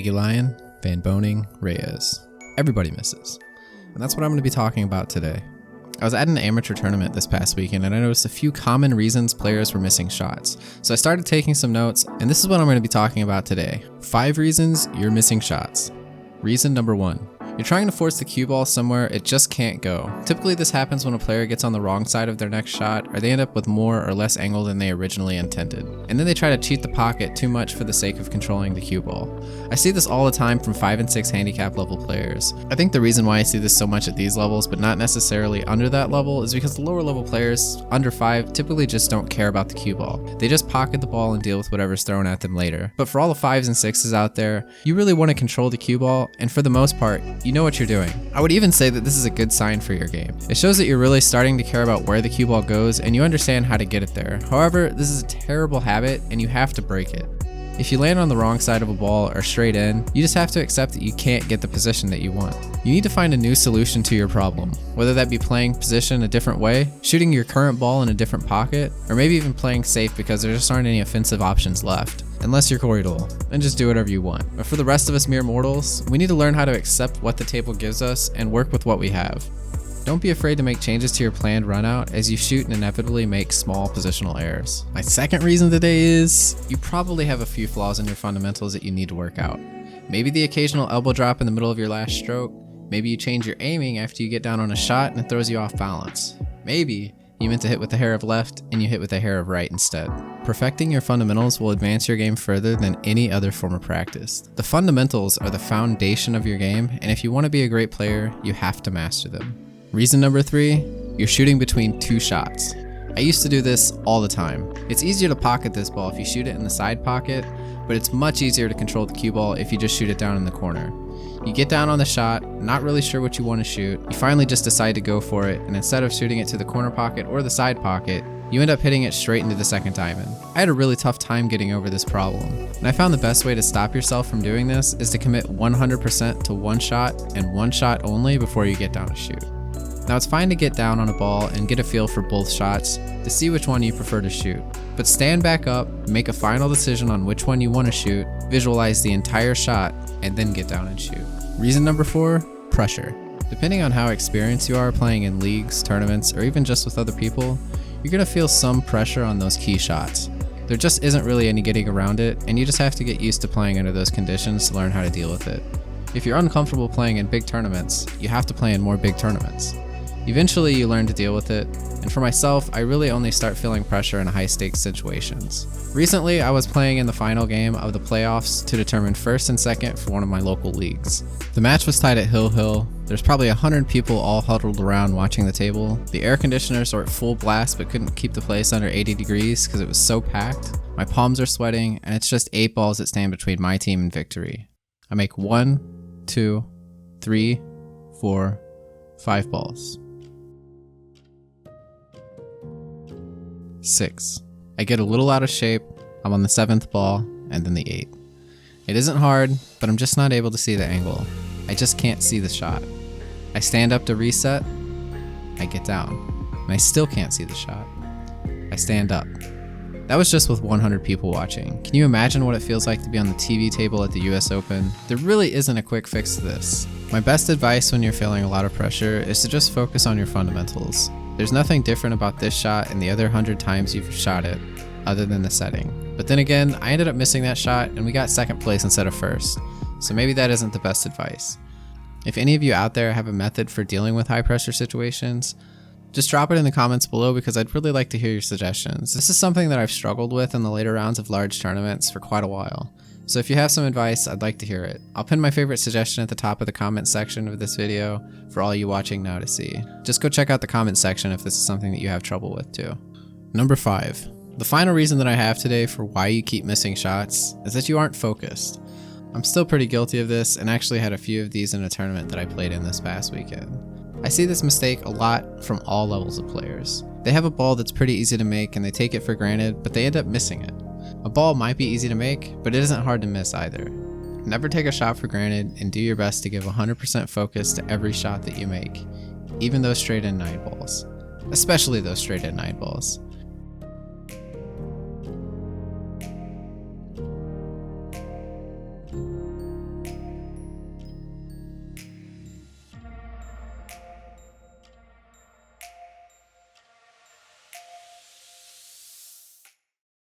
Aguilion, Van Boning, Reyes. Everybody misses. And that's what I'm going to be talking about today. I was at an amateur tournament this past weekend and I noticed a few common reasons players were missing shots. So I started taking some notes, and this is what I'm going to be talking about today. 5 reasons you're missing shots. Reason number 1. You're trying to force the cue ball somewhere it just can't go. Typically this happens when a player gets on the wrong side of their next shot, or they end up with more or less angle than they originally intended. And then they try to cheat the pocket too much for the sake of controlling the cue ball. I see this all the time from 5 and 6 handicap level players. I think the reason why I see this so much at these levels, but not necessarily under that level, is because the lower level players, under 5, typically just don't care about the cue ball. They just pocket the ball and deal with whatever's thrown at them later. But for all the 5s and 6s out there, you really want to control the cue ball, and for the most part, you know what you're doing. I would even say that this is a good sign for your game. It shows that you're really starting to care about where the cue ball goes and you understand how to get it there. However, this is a terrible habit and you have to break it. If you land on the wrong side of a ball or straight in, you just have to accept that you can't get the position that you want. You need to find a new solution to your problem, whether that be playing position a different way, shooting your current ball in a different pocket, or maybe even playing safe because there just aren't any offensive options left. Unless you're Corey Dole, and just do whatever you want. But for the rest of us mere mortals, we need to learn how to accept what the table gives us and work with what we have. Don't be afraid to make changes to your planned run out as you shoot and inevitably make small positional errors. My second reason today is you probably have a few flaws in your fundamentals that you need to work out. Maybe the occasional elbow drop in the middle of your last stroke. Maybe you change your aiming after you get down on a shot and it throws you off balance. Maybe you meant to hit with the hair of left and you hit with the hair of right instead. Perfecting your fundamentals will advance your game further than any other form of practice. The fundamentals are the foundation of your game, and if you want to be a great player, you have to master them. Reason number 3, you're shooting between 2 shots. I used to do this all the time. It's easier to pocket this ball if you shoot it in the side pocket, but it's much easier to control the cue ball if you just shoot it down in the corner. You get down on the shot, not really sure what you want to shoot, you finally just decide to go for it, and instead of shooting it to the corner pocket or the side pocket, you end up hitting it straight into the second diamond. I had a really tough time getting over this problem, and I found the best way to stop yourself from doing this is to commit 100% to one shot and one shot only before you get down to shoot. Now it's fine to get down on a ball and get a feel for both shots to see which one you prefer to shoot. But stand back up, make a final decision on which one you want to shoot, visualize the entire shot, and then get down and shoot. Reason number 4, pressure. Depending on how experienced you are playing in leagues, tournaments, or even just with other people, you're going to feel some pressure on those key shots. There just isn't really any getting around it, and you just have to get used to playing under those conditions to learn how to deal with it. If you're uncomfortable playing in big tournaments, you have to play in more big tournaments. Eventually you learn to deal with it, and for myself, I really only start feeling pressure in high stakes situations. Recently, I was playing in the final game of the playoffs to determine first and second for one of my local leagues. The match was tied at Hill. There's probably 100 people all huddled around watching the table. The air conditioners were at full blast but couldn't keep the place under 80 degrees because it was so packed. My palms are sweating, and it's just 8 balls that stand between my team and victory. I make 1, 2, 3, 4, 5 balls. 6. I get a little out of shape, I'm on the 7th ball, and then the 8th. It isn't hard, but I'm just not able to see the angle. I just can't see the shot. I stand up to reset, I get down, and I still can't see the shot. I stand up. That was just with 100 people watching. Can you imagine what it feels like to be on the TV table at the US Open? There really isn't a quick fix to this. My best advice when you're feeling a lot of pressure is to just focus on your fundamentals. There's nothing different about this shot and the other 100 times you've shot it, other than the setting. But then again, I ended up missing that shot and we got second place instead of first, so maybe that isn't the best advice. If any of you out there have a method for dealing with high pressure situations, just drop it in the comments below because I'd really like to hear your suggestions. This is something that I've struggled with in the later rounds of large tournaments for quite a while. So if you have some advice, I'd like to hear it. I'll pin my favorite suggestion at the top of the comment section of this video for all you watching now to see. Just go check out the comment section if this is something that you have trouble with too. Number 5. The final reason that I have today for why you keep missing shots is that you aren't focused. I'm still pretty guilty of this and actually had a few of these in a tournament that I played in this past weekend. I see this mistake a lot from all levels of players. They have a ball that's pretty easy to make and they take it for granted, but they end up missing it. A ball might be easy to make, but it isn't hard to miss either. Never take a shot for granted and do your best to give 100% focus to every shot that you make, even those straight in 9 balls. Especially those straight in 9 balls.